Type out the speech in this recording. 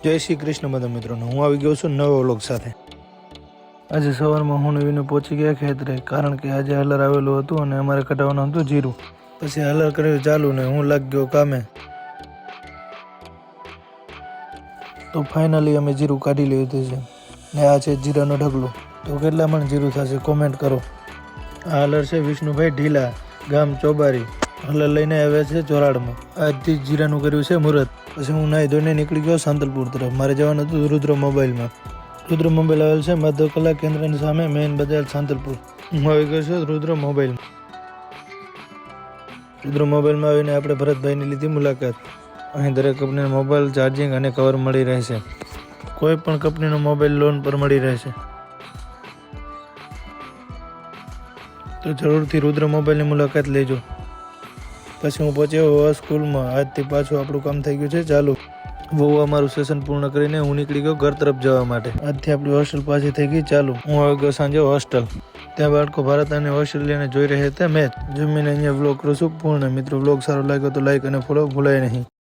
જય શ્રી કૃષ્ણ બધા મિત્રોને હું આવી ગયો છું નવો વ્લોગ સાથે। આજે સવારમાં હું નવીને પહોંચી ગયા ખેતરે, કારણ કે આજે હલર આવેલું હતું અને અમારે કઢાવવાનું હતું જીરું। પછી હલર કર્યું ચાલુ ને હું લાગી ગયો કામે। તો ફાઇનલી અમે જીરું કાઢી લીધું છે ને આ છે જીરાનો ઢગલો। તો કેટલા મણ જીરું થશે કોમેન્ટ કરો। આ હલર છે વિષ્ણુભાઈ ઢીલા, ગામ ચોબારી। હલર લઈને આવ્યા છે ચોરાડમાં। આજથી જીરાનું કર્યું છે મુહૂર્ત। પછી હું નાહી ધોઈને નીકળી ગયો સાંતલપુર તરફ। મારે જવાનું હતું રુદ્ર મોબાઈલમાં। રુદ્ર મોબાઈલ આવેલ છે માધવ કલા કેન્દ્રની સામે, મેઇન બજાર સાંતલપુર। હું આવી ગયો છું રુદ્ર મોબાઈલમાં। રુદ્ર મોબાઈલમાં આવીને આપણે ભરતભાઈની લીધી મુલાકાત। અહીં દરેક કંપનીનો મોબાઈલ, ચાર્જિંગ અને કવર મળી રહેશે। કોઈ પણ કંપનીનો મોબાઈલ લોન પર મળી રહેશે। તો જરૂરથી રુદ્ર મોબાઈલની મુલાકાત લેજો। પછી હું પહોંચ્યો વહુ સ્કૂલમાં। આજથી પાછું આપણું કામ થઈ ગયું છે ચાલુ। વહુ અમારું સેશન પૂર્ણ કરીને હું નીકળી ગયો ઘર તરફ જવા માટે। આજથી આપણી હોસ્ટેલ પાછી થઈ ગઈ ચાલુ। હું આવી ગયો સાંજે હોસ્ટેલ। ત્યાં બાળકો ભારત અને ઓસ્ટ્રેલિયાને જોઈ રહ્યા હતા મેચ। જમીને અહીંયા વ્લોગ કરું છું પૂર્ણ। મિત્રો વ્લોગ સારો લાગ્યો તો લાઈક અને ફોલો ભૂલાય નહીં।